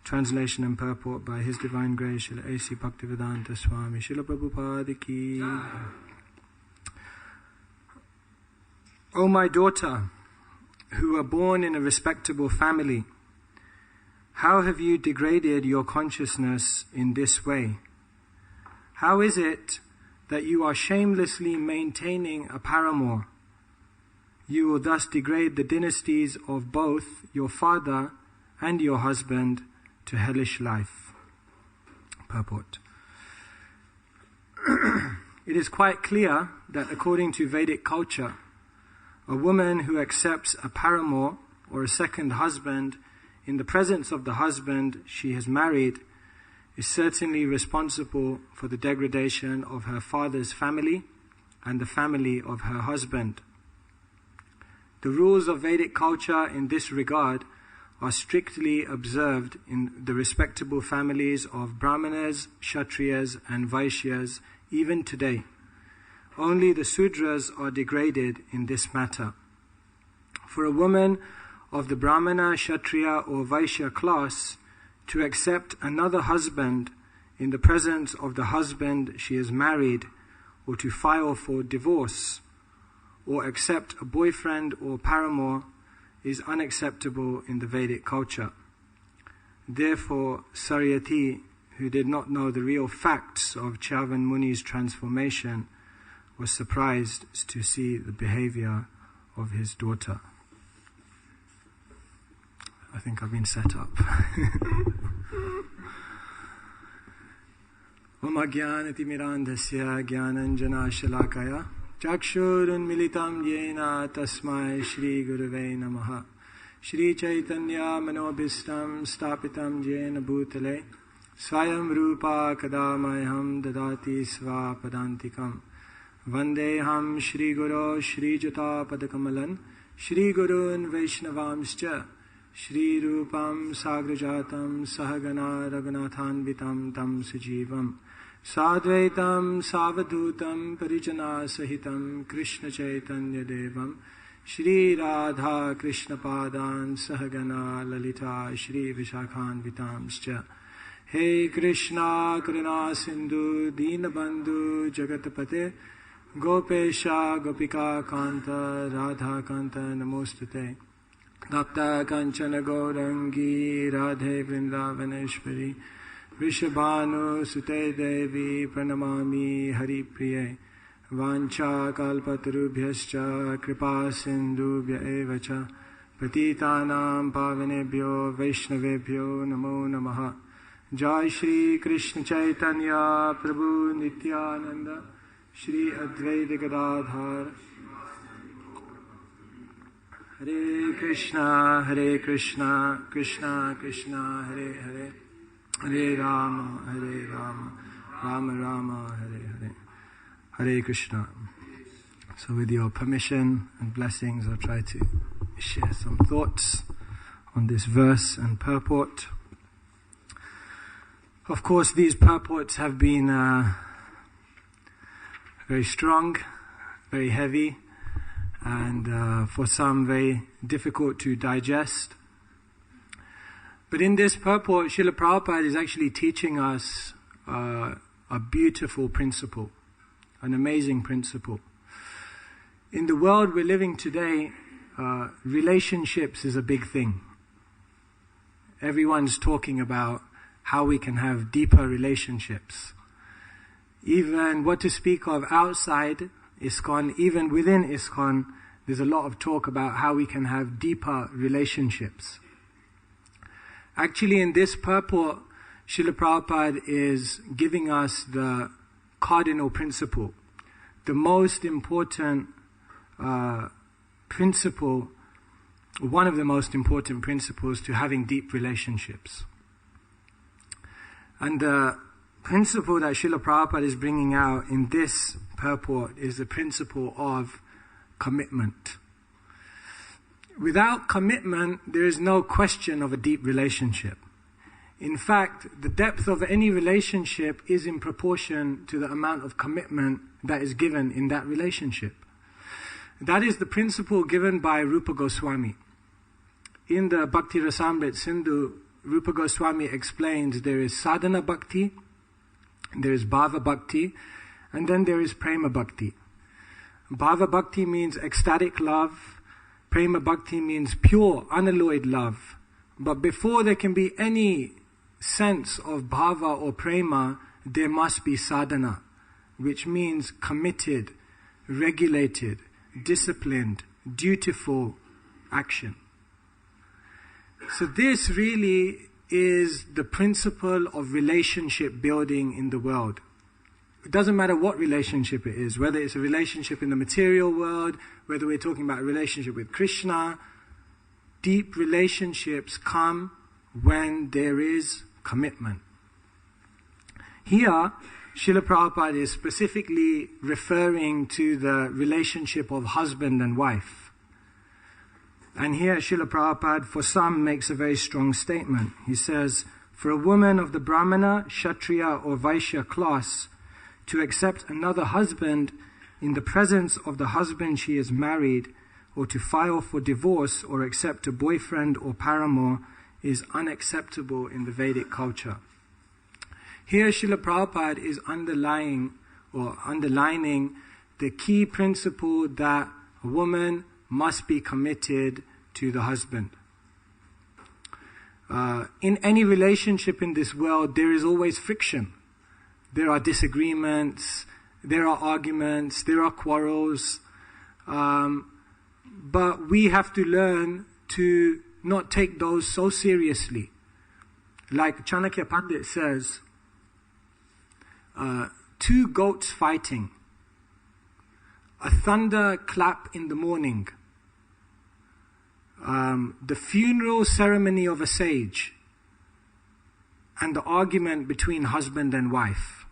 Translation and purport by His Divine Grace Srila A.C. Bhaktivedanta Swami Srila Prabhupada Ki. O my daughter, who were born in a respectable family, how have you degraded your consciousness in this way? How is it that you are shamelessly maintaining a paramour? You will thus degrade the dynasties of both your father and your husband to hellish life. Purport. It is quite clear that according to Vedic culture, a woman who accepts a paramour or a second husband in the presence of the husband she has married is certainly responsible for the degradation of her father's family and the family of her husband. The rules of Vedic culture in this regard are strictly observed in the respectable families of Brahmanas, Kshatriyas and Vaishyas even today. Only the Sudras are degraded in this matter. For a woman of the Brahmana, Kshatriya or Vaishya class to accept another husband in the presence of the husband she has married, or to file for divorce, or accept a boyfriend or paramour is unacceptable in the Vedic culture. Therefore, Saryati, who did not know the real facts of Chyavan Muni's transformation, was surprised to see the behavior of his daughter. I think I've been set up. Om Ajnanati Mirandhasya Jnananjana Shalakaya Chakshurunmilitam Yena Tasmai Shri Gurave Namaha Shri Chaitanya Manobhistam Stapitam Jena Bhutale Swayam Rupa Kadamayam Dadati Svapadantikam Vandeham Shri Guru Shri Jata Padakamalan Shri Gurun Vaishnavamscha Shri Rupam Sagrajatam Sahagana Raghunathanvitam Tam Sujivam Sadvaitam Savadutam Parijana Sahitam Krishna Chaitanya Devam Shri Radha Krishna Padan Sahagana Lalita Shri Vishakhanvitamscha Hey Krishna Karuna Sindhu Dinabandhu Jagatapate Gopesha Gopika Kanta Radha Kanta Namostate Tapta Kanchana Gaurangi Radhe Vrindavaneshwari Vrishabhanu Sute Devi Pranamami Hari Priye Vancha Kalpatarubhyascha Kripa Sindhubhya Evacha Patitanam Pavanebhyo Vaishnavebhyo Namo Namaha Jai Shri Krishna Chaitanya Prabhu Nityananda Shri Advaita Gadadhar Hare Krishna, Krishna Krishna, Hare Hare, Hare Rama, Rama Rama, Hare Hare, Hare Krishna. So with your permission and blessings, I'll try to share some thoughts on this verse and purport. Of course, these purports have been very strong, very heavy, and for some very difficult to digest. But in this purport, Srila Prabhupada is actually teaching us a beautiful principle, an amazing principle. In the world we're living today, relationships is a big thing. Everyone's talking about how we can have deeper relationships. Even what to speak of outside ISKCON, even within ISKCON, there's a lot of talk about how we can have deeper relationships. Actually, in this purport, Srila Prabhupada is giving us the cardinal principle, the most important principle, one of the most important principles to having deep relationships. And the principle that Srila Prabhupada is bringing out in this purport is the principle of commitment. Without commitment, there is no question of a deep relationship. In fact, the depth of any relationship is in proportion to the amount of commitment that is given in that relationship. That is the principle given by Rupa Goswami. In the Bhakti Rasamrita Sindhu, Rupa Goswami explains, there is sadhana bhakti, there is bhava bhakti, and then there is prema bhakti. Bhava bhakti means ecstatic love, prema bhakti means pure, unalloyed love. But before there can be any sense of bhava or prema, there must be sadhana, which means committed, regulated, disciplined, dutiful action. So this really is the principle of relationship building in the world. It doesn't matter what relationship it is, whether it's a relationship in the material world, whether we're talking about a relationship with Krishna. Deep relationships come when there is commitment. Here, Srila Prabhupada is specifically referring to the relationship of husband and wife. And here Srila Prabhupada, for some, makes a very strong statement. He says, for a woman of the Brahmana, Kshatriya or Vaishya class to accept another husband in the presence of the husband she is married, or to file for divorce or accept a boyfriend or paramour is unacceptable in the Vedic culture. Here Srila Prabhupada is underlining the key principle that a woman must be committed to the husband. In any relationship in this world, there is always friction. There are disagreements, there are arguments, there are quarrels. But we have to learn to not take those so seriously. Like Chanakya Pandit says, two goats fighting, a thunder clap in the morning, the funeral ceremony of a sage, and the argument between husband and wife.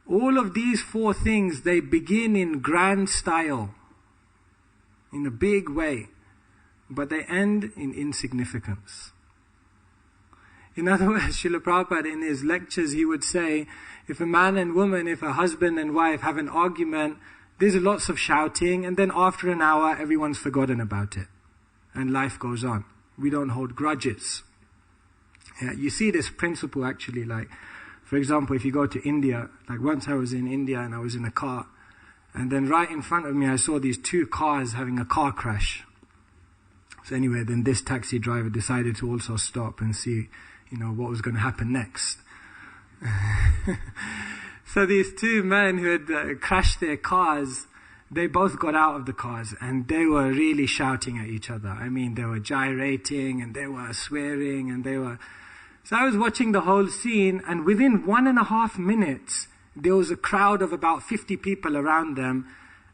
All of these four things, they begin in grand style, in a big way, but they end in insignificance. In other words, Srila Prabhupada in his lectures, he would say, if a man and woman, if a husband and wife have an argument, there's lots of shouting, and then after an hour, everyone's forgotten about it. And life goes on. We don't hold grudges. Yeah, you see this principle actually, like, for example, if you go to India, like once I was in India and I was in a car, and then right in front of me I saw these two cars having a car crash. So anyway, then this taxi driver decided to also stop and see, what was going to happen next. So these two men who had crashed their cars, they both got out of the cars and they were really shouting at each other. I mean, they were gyrating and they were swearing and they were... So I was watching the whole scene, and within 1.5 minutes, there was a crowd of about 50 people around them,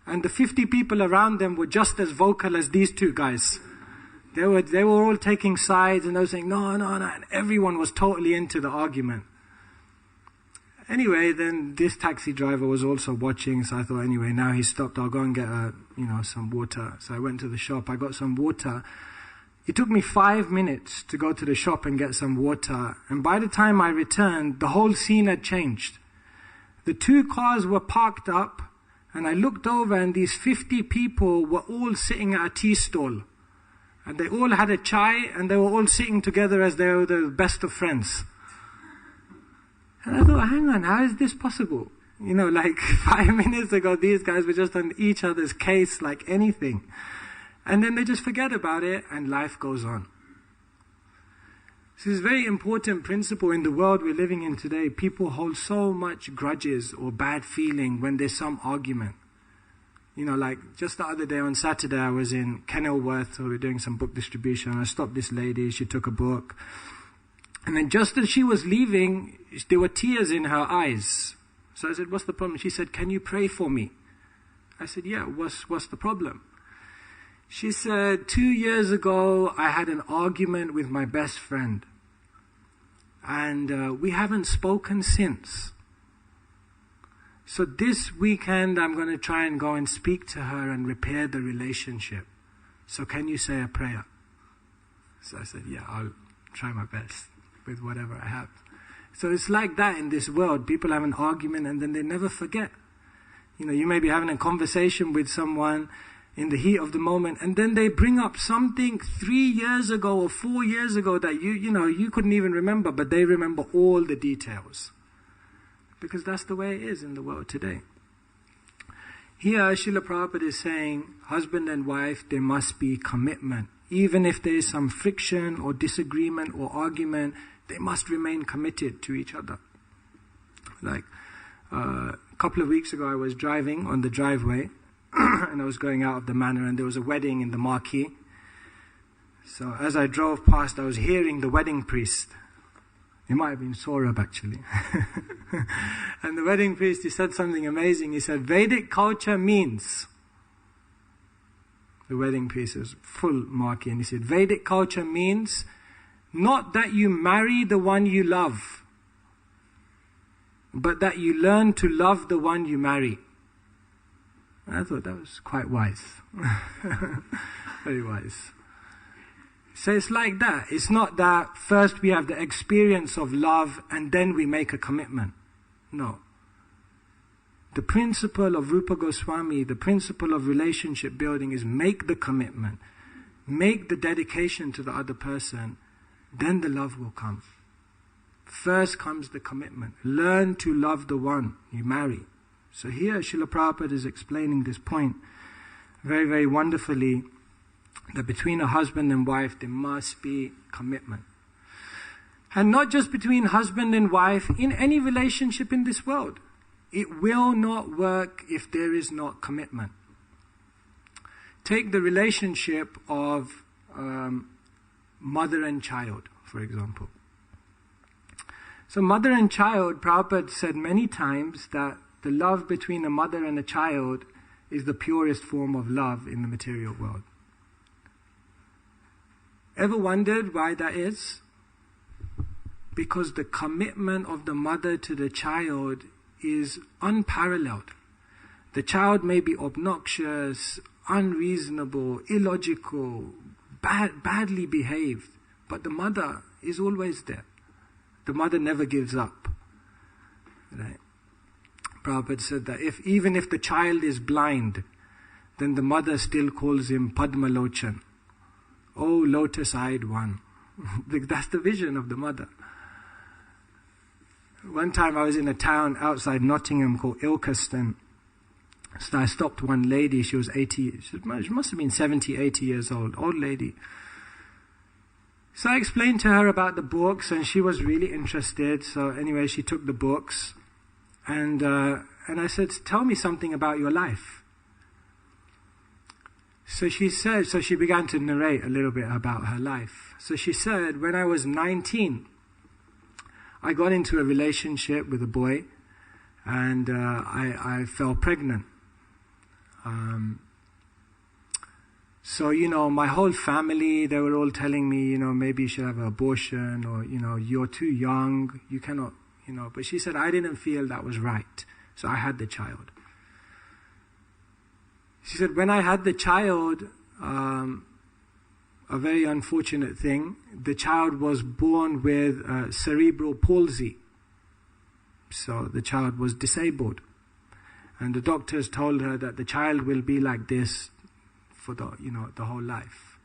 and the 50 people around them were just as vocal as these two guys. They were all taking sides, and they were saying, no, and everyone was totally into the argument. Anyway, then this taxi driver was also watching, so I thought, anyway, now he's stopped, I'll go and get some water. So I went to the shop, I got some water. It took me 5 minutes to go to the shop and get some water, and by the time I returned, the whole scene had changed. The two cars were parked up, and I looked over, and these 50 people were all sitting at a tea stall. And they all had a chai, and they were all sitting together as they were the best of friends. And I thought, hang on, how is this possible? Like 5 minutes ago, these guys were just on each other's case like anything. And then they just forget about it, and life goes on. This is a very important principle in the world we're living in today. People hold so much grudges or bad feeling when there's some argument. Like just the other day on Saturday, I was in Kenilworth, so we were doing some book distribution, and I stopped this lady, she took a book. And then just as she was leaving, there were tears in her eyes. So I said, what's the problem? She said, can you pray for me? I said, yeah, what's the problem? She said, 2 years ago, I had an argument with my best friend. And we haven't spoken since. So this weekend, I'm going to try and go and speak to her and repair the relationship. So can you say a prayer? So I said, yeah, I'll try my best with whatever I have. So it's like that in this world. People have an argument and then they never forget. You may be having a conversation with someone, in the heat of the moment, and then they bring up something 3 years ago or 4 years ago that you couldn't even remember, but they remember all the details. Because that's the way it is in the world today. Here, Srila Prabhupada is saying, husband and wife, there must be commitment. Even if there is some friction or disagreement or argument, they must remain committed to each other. Like, a couple of weeks ago, I was driving on the driveway, and I was going out of the manor, and there was a wedding in the marquee. So as I drove past, I was hearing the wedding priest. It might have been Saurabh, actually. And the wedding priest, he said something amazing. He said, Vedic culture means... The wedding priest is full marquee, and he said, Vedic culture means not that you marry the one you love, but that you learn to love the one you marry. I thought that was quite wise. Very wise. So it's like that. It's not that first we have the experience of love and then we make a commitment. No. The principle of Rupa Goswami, the principle of relationship building is make the commitment. Make the dedication to the other person. Then the love will come. First comes the commitment. Learn to love the one you marry. So here Srila Prabhupada is explaining this point very, very wonderfully, that between a husband and wife there must be commitment. And not just between husband and wife, in any relationship in this world. It will not work if there is not commitment. Take the relationship of mother and child, for example. So mother and child, Prabhupada said many times that the love between a mother and a child is the purest form of love in the material world. Ever wondered why that is? Because the commitment of the mother to the child is unparalleled. The child may be obnoxious, unreasonable, illogical, badly behaved, but the mother is always there. The mother never gives up. Right? Prabhupada said that even if the child is blind, then the mother still calls him Padmalochan. Oh, lotus-eyed one. That's the vision of the mother. One time I was in a town outside Nottingham called Ilkeston. So I stopped one lady, she was 80, she must have been 70, 80 years old lady. So I explained to her about the books and she was really interested. So anyway, she took the books and I said, tell me something about your life. So she began to narrate a little bit about her life. So she said, when I was 19, I got into a relationship with a boy and I fell pregnant. So, my whole family, they were all telling me, maybe you should have an abortion or, you're too young, you cannot, But she said, I didn't feel that was right. So I had the child. She said, when I had the child, a very unfortunate thing, the child was born with cerebral palsy. So the child was disabled. And the doctors told her that the child will be like this for the whole life.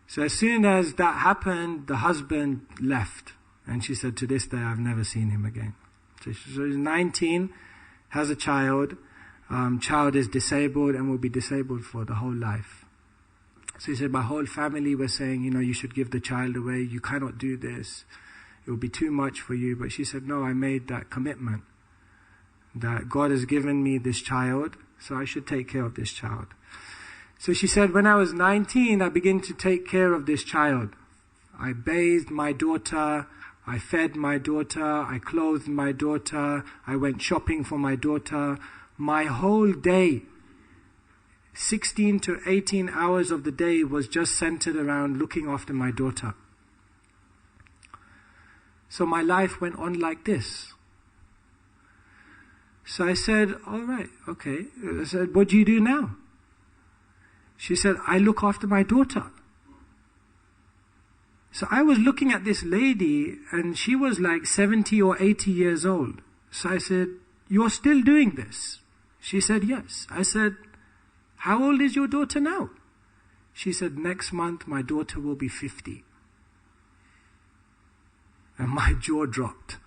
So as soon as that happened, the husband left. And she said, to this day, I've never seen him again. So she's 19, has a child. Child is disabled and will be disabled for the whole life. So he said, my whole family was saying, you should give the child away. You cannot do this. It will be too much for you. But she said, no, I made that commitment. That God has given me this child, so I should take care of this child. So she said, when I was 19, I began to take care of this child. I bathed my daughter, I fed my daughter, I clothed my daughter, I went shopping for my daughter. My whole day, 16 to 18 hours of the day was just centered around looking after my daughter. So my life went on like this. So I said, all right, okay. I said, what do you do now? She said, I look after my daughter. So I was looking at this lady and she was like 70 or 80 years old. So I said, you're still doing this? She said, yes. I said, How old is your daughter now? She said, next month my daughter will be 50. And my jaw dropped.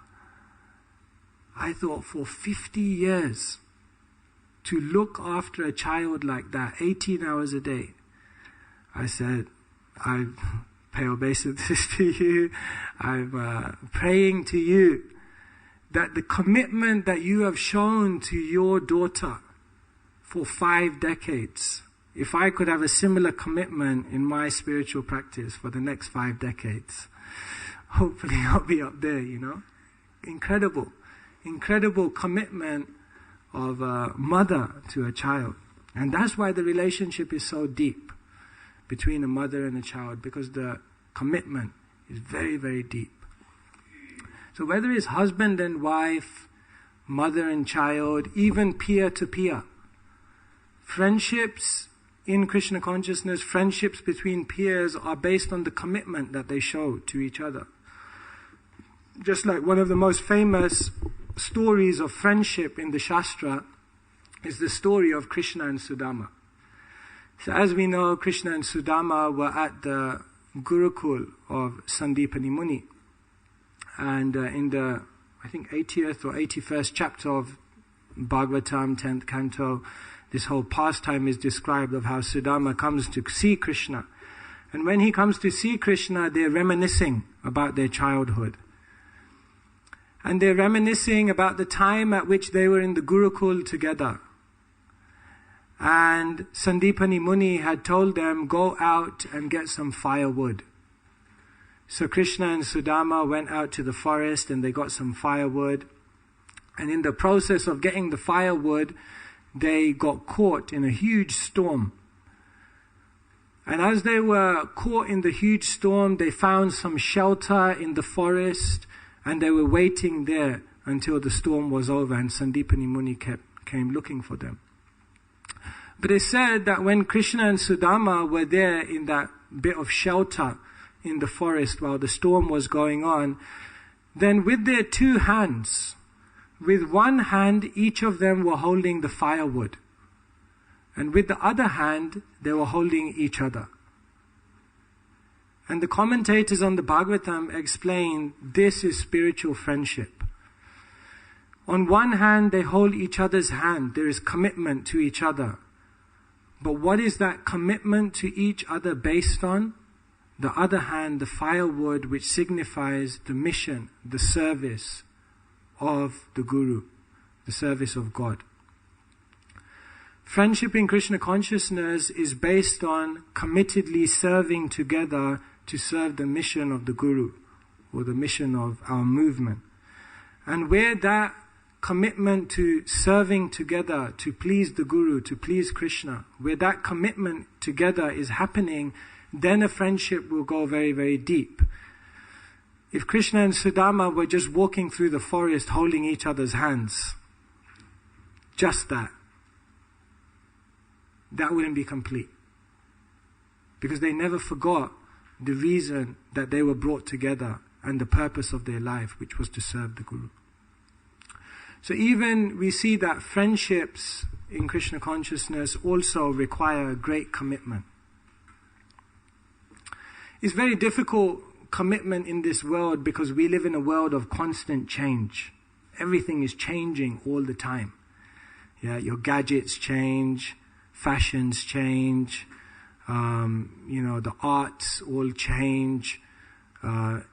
I thought, for 50 years, to look after a child like that, 18 hours a day. I said, I pay obeisance to you. I'm praying to you that the commitment that you have shown to your daughter for 5 decades, if I could have a similar commitment in my spiritual practice for the next 5 decades, hopefully I'll be up there, you know. Incredible commitment of a mother to a child. And that's why the relationship is so deep between a mother and a child, because the commitment is very, very deep. So whether it's husband and wife, mother and child, even peer-to-peer, friendships in Krishna consciousness, friendships between peers are based on the commitment that they show to each other. Just like one of the most famous stories of friendship in the Shastra is the story of Krishna and Sudama. So as we know, Krishna and Sudama were at the Gurukul of Sandipani Muni. And in the, I think, 80th or 81st chapter of Bhagavatam, 10th canto, this whole pastime is described of how Sudama comes to see Krishna. And when he comes to see Krishna, they're reminiscing about their childhood. And they're reminiscing about the time at which they were in the Gurukul together. And Sandipani Muni had told them, go out and get some firewood. So Krishna and Sudama went out to the forest and they got some firewood. And in the process of getting the firewood, they got caught in a huge storm. And as they were caught in the huge storm, they found some shelter in the forest. And they were waiting there until the storm was over, and Sandipani Muni came looking for them. But it said that when Krishna and Sudama were there in that bit of shelter in the forest while the storm was going on, then with their 2 hands, with one hand each of them were holding the firewood. And with the other hand, they were holding each other. And the commentators on the Bhagavatam explain this is spiritual friendship. On one hand, they hold each other's hand. There is commitment to each other. But what is that commitment to each other based on? The other hand, the firewood, which signifies the mission, the service of the Guru, the service of God. Friendship in Krishna consciousness is based on committedly serving together to serve the mission of the Guru, or the mission of our movement. And where that commitment to serving together to please the Guru, to please Krishna, where that commitment together is happening, then a friendship will go very, very deep. If Krishna and Sudama were just walking through the forest holding each other's hands, just that wouldn't be complete. Because they never forgot the reason that they were brought together and the purpose of their life, which was to serve the Guru. So even we see that friendships in Krishna consciousness also require great commitment. It's very difficult commitment in this world because we live in a world of constant change. Everything is changing all the time. Yeah, your gadgets change, fashions change, the arts all change.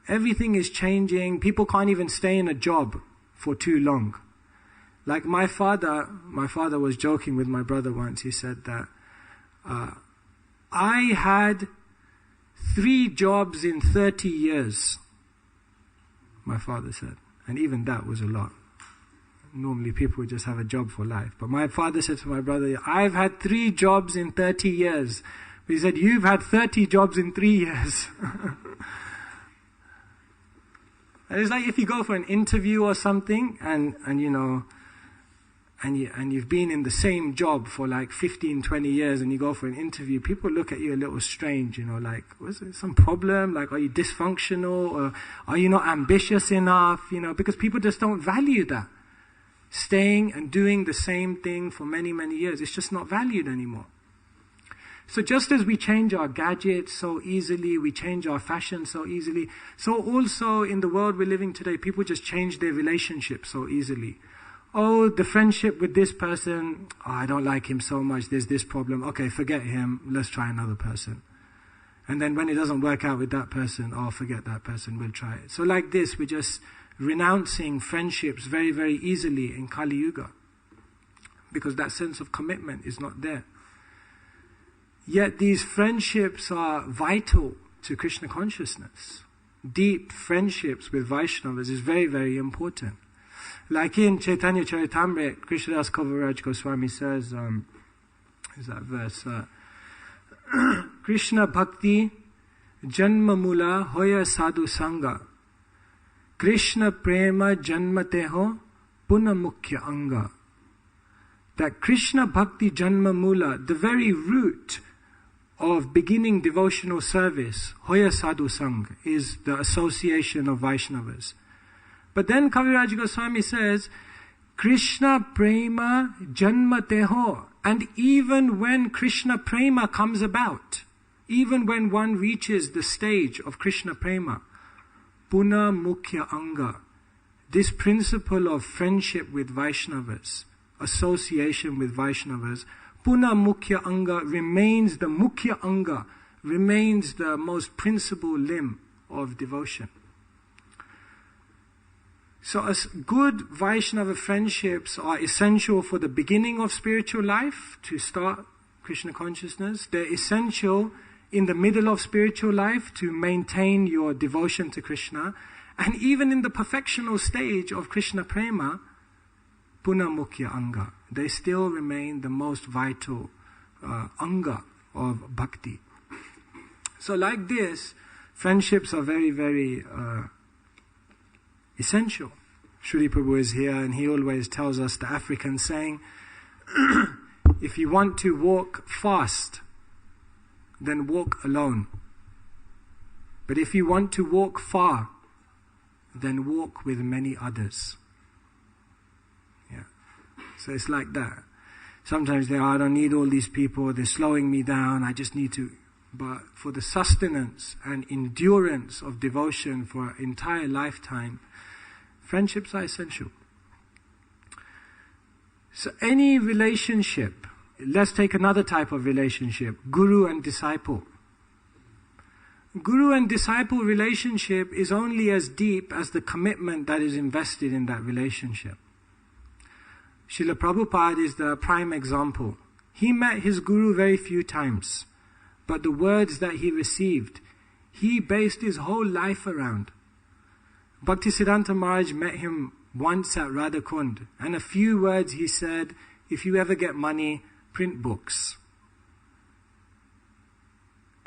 Everything is changing. People can't even stay in a job for too long. Like my father was joking with my brother once. He said that I had 3 jobs in 30 years, my father said. And even that was a lot. Normally people just have a job for life. But my father said to my brother, I've had 3 jobs in 30 years. He said, you've had 30 jobs in 3 years. And it's like if you go for an interview or something and you've been in the same job for like 15, 20 years and you go for an interview, people look at you a little strange, like, was there some problem? Like, are you dysfunctional? Or are you not ambitious enough? Because people just don't value that. Staying and doing the same thing for many, many years, it's just not valued anymore. So just as we change our gadgets so easily, we change our fashion so easily, so also in the world we're living today, people just change their relationships so easily. Oh, the friendship with this person, oh, I don't like him so much, there's this problem. Okay, forget him, let's try another person. And then when it doesn't work out with that person, oh, forget that person, we'll try it. So like this, we're just renouncing friendships very, very easily in Kali Yuga, because that sense of commitment is not there. Yet these friendships are vital to Krishna consciousness. Deep friendships with Vaishnavas is very, very important. Like in Chaitanya Charitamrita, Krishnadas Kaviraj Goswami says, is that verse? Krishna Bhakti Janma Mula Hoya Sadhu Sangha Krishna Prema Janmateho Puna Mukhya Anga. That Krishna Bhakti Janma Mula, the very root of beginning devotional service, Hoya Sadhu Sangha, is the association of Vaishnavas. But then Kaviraj Goswami says, Krishna Prema Janmateho. And even when Krishna Prema comes about, even when one reaches the stage of Krishna Prema, Puna Mukhya Anga, this principle of friendship with Vaishnavas, association with Vaishnavas, Puna Mukhya Anga remains the Mukhya Anga, remains the most principal limb of devotion. So as good Vaishnava friendships are essential for the beginning of spiritual life, to start Krishna consciousness. They're essential in the middle of spiritual life to maintain your devotion to Krishna. And even in the perfectional stage of Krishna Prema, Puna Mukhya Anga, they still remain the most vital Anga of Bhakti. So like this, friendships are very, very essential. Shri Prabhu is here and he always tells us the African saying, if you want to walk fast, then walk alone. But if you want to walk far, then walk with many others. Yeah. So it's like that. Sometimes I don't need all these people, they're slowing me down, I just need to. But for the sustenance and endurance of devotion for an entire lifetime, friendships are essential. So any relationship, let's take another type of relationship, guru and disciple. Guru and disciple relationship is only as deep as the commitment that is invested in that relationship. Srila Prabhupada is the prime example. He met his guru very few times, but the words that he received, he based his whole life around. Bhaktisiddhanta Maharaj met him once at Radhakund, and a few words he said, if you ever get money, print books.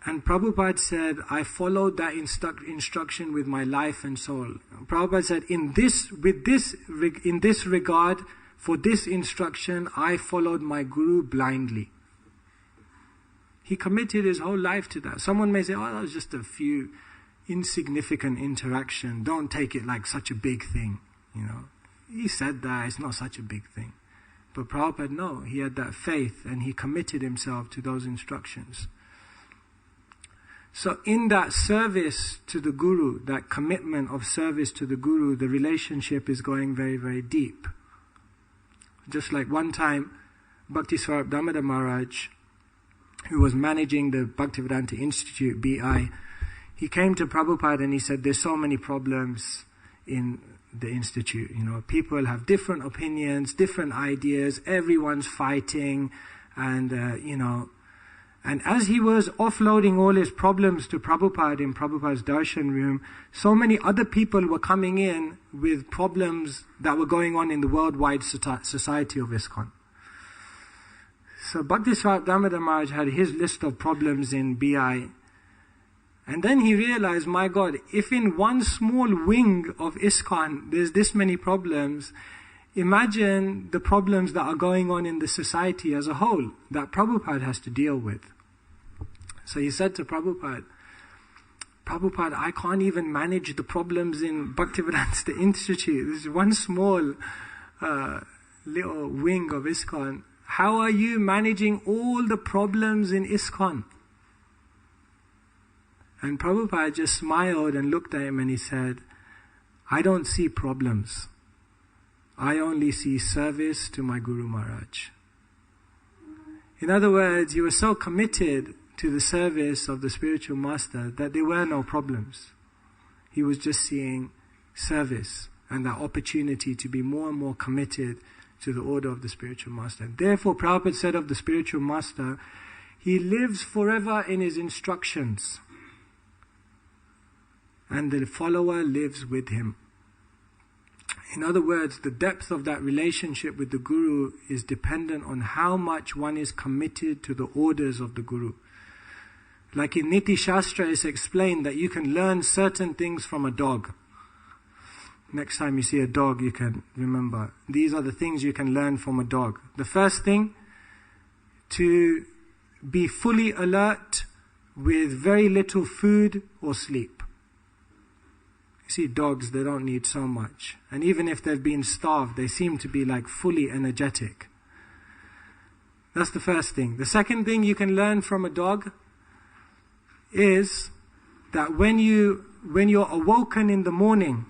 And Prabhupada said, I followed that instruction with my life and soul. Prabhupada said, in this regard, for this instruction, I followed my guru blindly. He committed his whole life to that. Someone may say, oh, that was just a few insignificant interaction. Don't take it like such a big thing. He said that, it's not such a big thing. But Prabhupada, no, he had that faith and he committed himself to those instructions. So in that service to the Guru, that commitment of service to the Guru, the relationship is going very, very deep. Just like one time, Bhakti Swarup Damodar Maharaj, who was managing the Bhaktivedanta Institute, BI, he came to Prabhupada and he said, there's so many problems in the institute. People have different opinions, different ideas, everyone's fighting, and and as he was offloading all his problems to Prabhupada in Prabhupada's darshan room, so many other people were coming in with problems that were going on in the worldwide society of ISKCON. So Bhakti Swarup Damodar Maharaj had his list of problems in BI. And then he realized, my God, if in one small wing of ISKCON there's this many problems, imagine the problems that are going on in the society as a whole that Prabhupada has to deal with. So he said to Prabhupada, I can't even manage the problems in Bhaktivedanta Institute. This is one small little wing of ISKCON. how are you managing all the problems in ISKCON? And Prabhupada just smiled and looked at him and he said, I don't see problems. I only see service to my Guru Maharaj. In other words, he was so committed to the service of the spiritual master that there were no problems. He was just seeing service and that opportunity to be more and more committed to the order of the spiritual master. Therefore, Prabhupada said of the spiritual master, he lives forever in his instructions, and the follower lives with him. In other words, the depth of that relationship with the Guru is dependent on how much one is committed to the orders of the Guru. Like in Niti Shastra, it's explained that you can learn certain things from a dog. Next time you see a dog, you can remember, these are the things you can learn from a dog. The first thing, to be fully alert with very little food or sleep. You see dogs, they don't need so much. And even if they've been starved, they seem to be like fully energetic. That's the first thing. The second thing you can learn from a dog is that when you're awoken in the morning,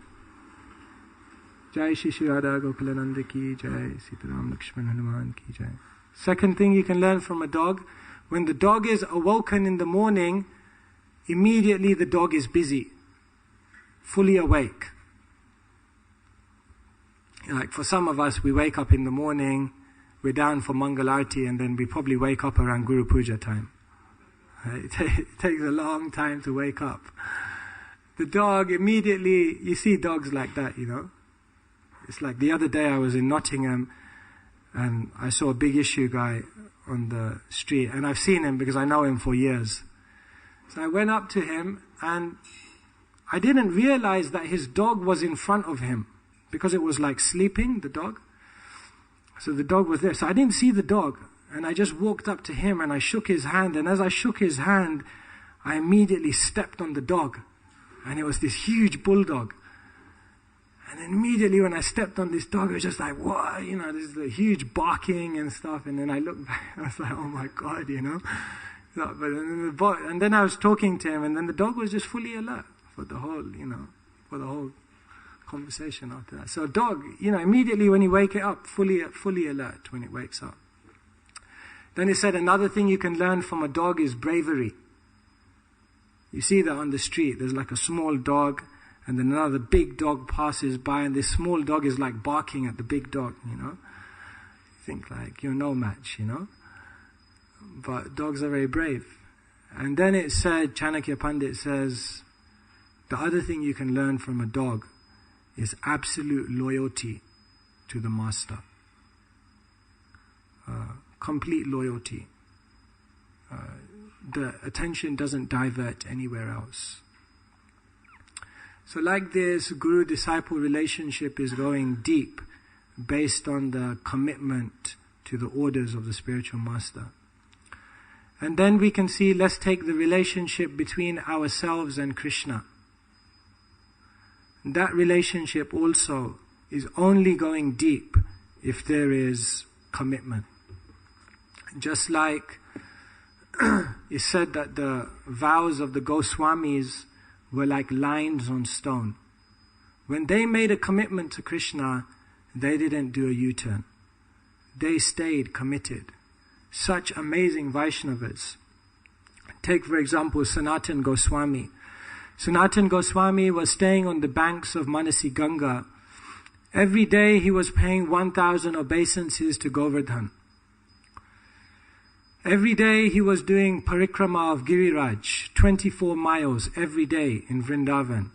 Jai Shri Shri Radha Gokulananda ki Jai, Sitaram Lakshman Hanuman ki Jai. Second thing you can learn from a dog, when the dog is awoken in the morning, immediately the dog is busy, fully awake. Like for some of us, we wake up in the morning, we're down for Mangal Arati, and then we probably wake up around Guru Puja time. It takes a long time to wake up. The dog immediately, you see dogs like that, you know. It's like the other day I was in Nottingham and I saw a big issue guy on the street, and I've seen him because I know him for years. So I went up to him and I didn't realize that his dog was in front of him because it was like sleeping, the dog. So the dog was there. So I didn't see the dog, and I just walked up to him and I shook his hand, and as I shook his hand, I immediately stepped on the dog, and it was this huge bulldog. And then immediately when I stepped on this dog, it was just like, what? You know, this is a huge barking and stuff. And then I looked back, I was like, oh my God, you know. And then I was talking to him, and then the dog was just fully alert for the whole, you know, for the whole conversation after that. So a dog, you know, immediately when you wake it up, fully alert when it wakes up. Then he said another thing you can learn from a dog is bravery. You see that on the street, there's like a small dog, and then another big dog passes by, and this small dog is like barking at the big dog, you know. You think like, you're no match, you know. But dogs are very brave. And then it said, Chanakya Pandit says, the other thing you can learn from a dog is absolute loyalty to the master. Complete loyalty. The attention doesn't divert anywhere else. So like this, Guru-disciple relationship is going deep based on the commitment to the orders of the spiritual master. And then we can see, let's take the relationship between ourselves and Krishna. That relationship also is only going deep if there is commitment. Just like it's said that the vows of the Goswamis were like lines on stone. When they made a commitment to Krishna, they didn't do a U-turn. They stayed committed. Such amazing Vaishnavas. Take for example Sanatan Goswami. Sanatan Goswami was staying on the banks of Manasi Ganga. Every day he was paying 1,000 obeisances to Govardhan. Every day he was doing parikrama of Giriraj, 24 miles every day in Vrindavan.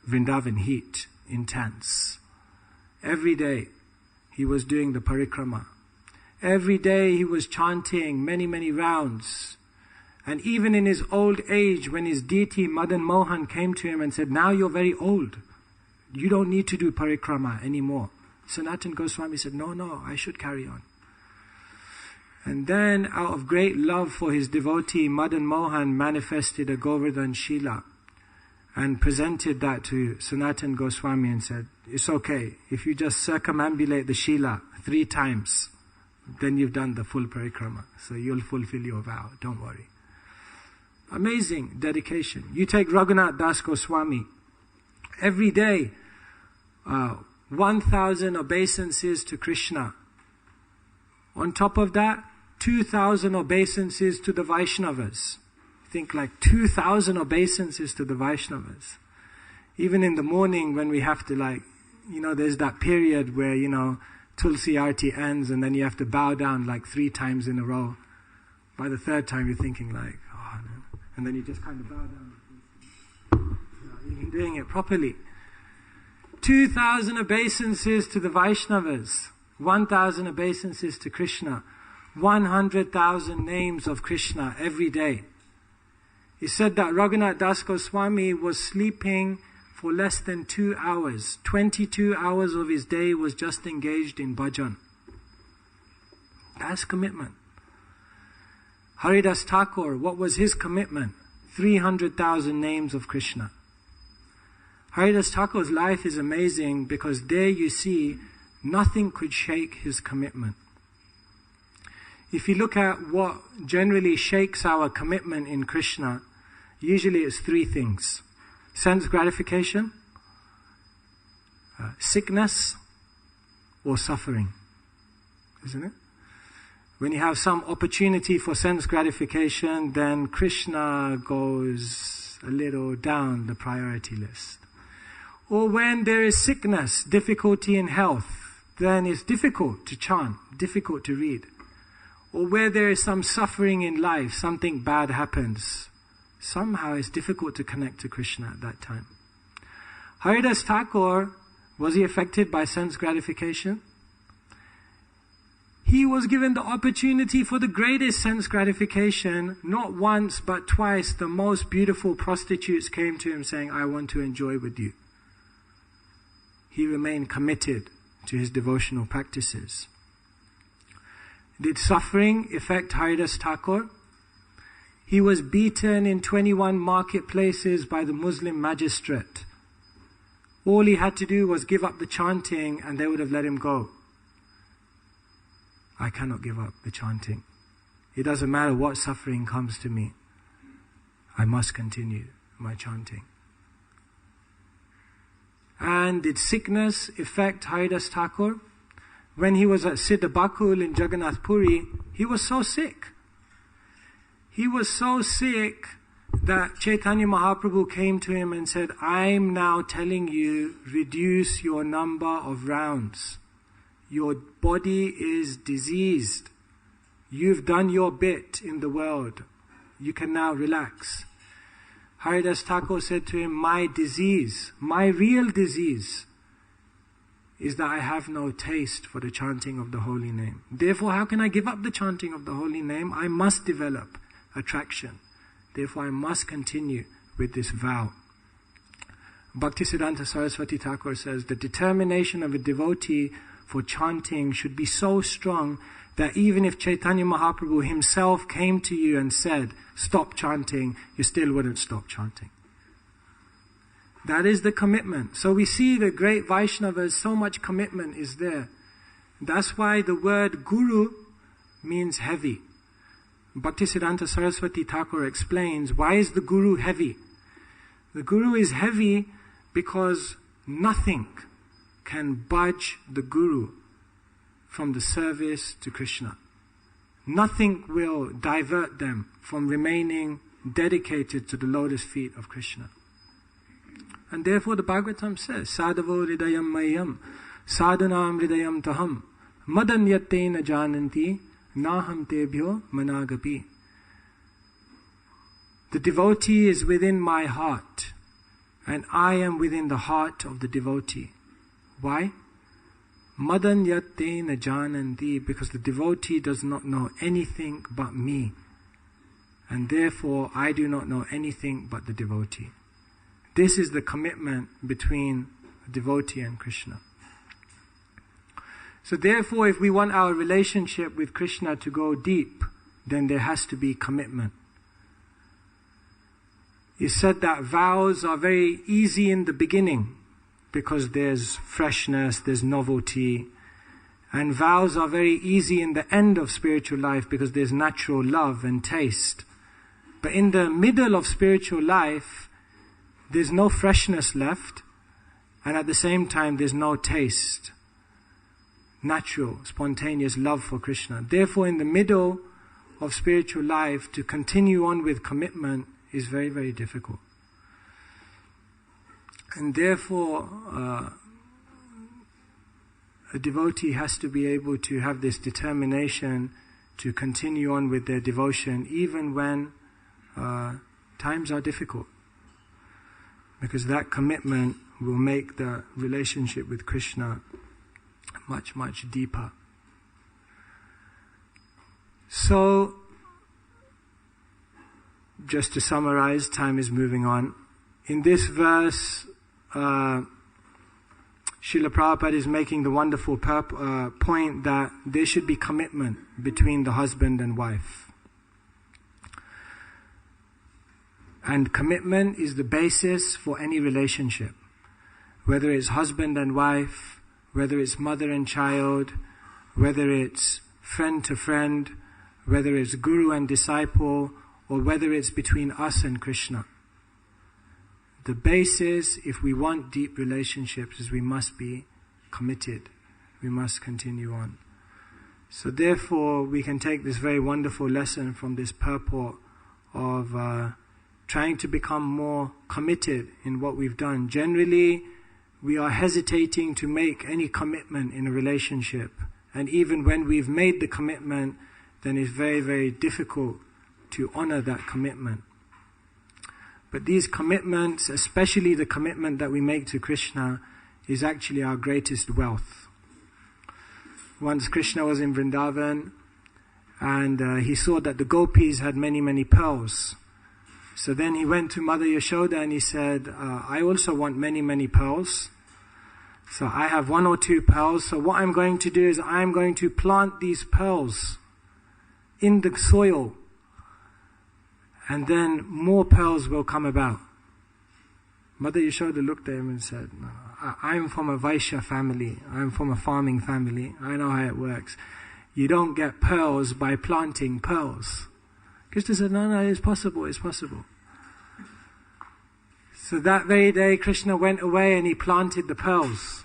Vrindavan heat, intense. Every day he was doing the parikrama. Every day he was chanting many rounds. And even in his old age, when his deity Madan Mohan came to him and said, now you're very old, you don't need to do parikrama anymore. Sanatan Goswami said, no, I should carry on. And then out of great love for his devotee, Madan Mohan manifested a Govardhan Shila and presented that to Sanatan Goswami and said, it's okay, if you just circumambulate the Shila 3 times, then you've done the full parikrama. So you'll fulfill your vow, don't worry. Amazing dedication. You take Raghunath Das Goswami. Every day, 1,000 obeisances to Krishna. On top of that, 2,000 obeisances to the Vaishnavas. Think like 2,000 obeisances to the Vaishnavas. Even in the morning when we have to there's that period where, Tulsi Arti ends and then you have to bow down like 3 times in a row. By the 3rd time you're thinking like, oh no. And then you just kind of bow down. You've been doing it properly. 2,000 obeisances to the Vaishnavas. 1,000 obeisances to Krishna. 100,000 names of Krishna every day. He said that Raghunath Das Goswami was sleeping for less than 2 hours. 22 hours of his day was just engaged in bhajan. That's commitment. Haridas Thakur, what was his commitment? 300,000 names of Krishna. Haridas Thakur's life is amazing because there you see nothing could shake his commitment. If you look at what generally shakes our commitment in Krishna, usually it's 3 things. Sense gratification, sickness, or suffering. Isn't it? When you have some opportunity for sense gratification, then Krishna goes a little down the priority list. Or when there is sickness, difficulty in health, then it's difficult to chant, difficult to read. Or where there is some suffering in life, something bad happens, somehow it's difficult to connect to Krishna at that time. Haridas Thakur, was he affected by sense gratification? He was given the opportunity for the greatest sense gratification. Not once but twice the most beautiful prostitutes came to him saying, I want to enjoy with you. He remained committed to his devotional practices. Did suffering affect Haridas Thakur? He was beaten in 21 marketplaces by the Muslim magistrate. All he had to do was give up the chanting and they would have let him go. I cannot give up the chanting. It doesn't matter what suffering comes to me. I must continue my chanting. And did sickness affect Haridas Thakur? When he was at Siddhabakul in Jagannath Puri, he was so sick. He was so sick that Chaitanya Mahaprabhu came to him and said, I'm now telling you, reduce your number of rounds. Your body is diseased. You've done your bit in the world. You can now relax. Haridas Thakur said to him, my disease, my real disease, is that I have no taste for the chanting of the holy name. Therefore, how can I give up the chanting of the holy name? I must develop attraction. Therefore, I must continue with this vow. Bhaktisiddhanta Saraswati Thakur says, the determination of a devotee for chanting should be so strong that even if Chaitanya Mahaprabhu himself came to you and said, stop chanting, you still wouldn't stop chanting. That is the commitment. So we see the great Vaishnavas, so much commitment is there. That's why the word guru means heavy. Bhaktisiddhanta Saraswati Thakur explains, why is the guru heavy? The guru is heavy because nothing can budge the guru from the service to Krishna. Nothing will divert them from remaining dedicated to the lotus feet of Krishna. And therefore the Bhagavatam says, Sadhavo hridayam mayam, sadhanam hridayam taham, madanyattena jananti, naham tebhyo managapi. The devotee is within my heart, and I am within the heart of the devotee. Why? Madanyattena jananti, because the devotee does not know anything but me. And therefore I do not know anything but the devotee. This is the commitment between a devotee and Krishna. So therefore, if we want our relationship with Krishna to go deep, then there has to be commitment. He said that vows are very easy in the beginning because there's freshness, there's novelty, And vows are very easy in the end of spiritual life because there's natural love and taste. But in the middle of spiritual life, there's no freshness left, and at the same time there's no taste. Natural, spontaneous love for Krishna. Therefore, in the middle of spiritual life, to continue on with commitment is very, very difficult. And therefore, a devotee has to be able to have this determination to continue on with their devotion even when times are difficult. Because that commitment will make the relationship with Krishna much, much deeper. So, just to summarize, time is moving on. In this verse, Srila Prabhupada is making the wonderful point that there should be commitment between the husband and wife. And commitment is the basis for any relationship. Whether it's husband and wife, whether it's mother and child, whether it's friend to friend, whether it's guru and disciple, or whether it's between us and Krishna. The basis, if we want deep relationships, is we must be committed. We must continue on. So therefore, we can take this very wonderful lesson from this purport of trying to become more committed in what we've done. Generally, we are hesitating to make any commitment in a relationship. And even when we've made the commitment, then it's very, very difficult to honor that commitment. But these commitments, especially the commitment that we make to Krishna, is actually our greatest wealth. Once Krishna was in Vrindavan, and he saw that the gopis had many, many pearls. So then he went to Mother Yashoda and he said, I also want many, many pearls. So I have 1 or 2 pearls. So what I'm going to do is I'm going to plant these pearls in the soil. And then more pearls will come about. Mother Yashoda looked at him and said, no, I'm from a Vaishya family. I'm from a farming family. I know how it works. You don't get pearls by planting pearls. Krishna said, no, it's possible, it's possible. So that very day, Krishna went away and he planted the pearls.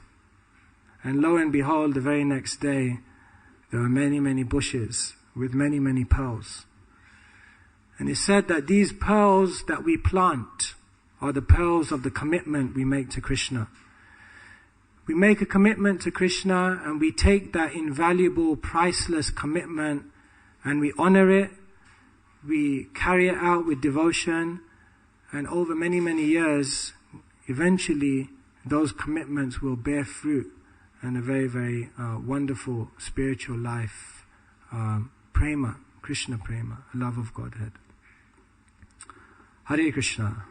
And lo and behold, the very next day, there were many, many bushes with many, many pearls. And he said that these pearls that we plant are the pearls of the commitment we make to Krishna. We make a commitment to Krishna and we take that invaluable, priceless commitment and we honor it. We carry it out with devotion, and over many, many years, eventually those commitments will bear fruit and a very, very wonderful spiritual life. Prema, Krishna prema, love of Godhead. Hare Krishna.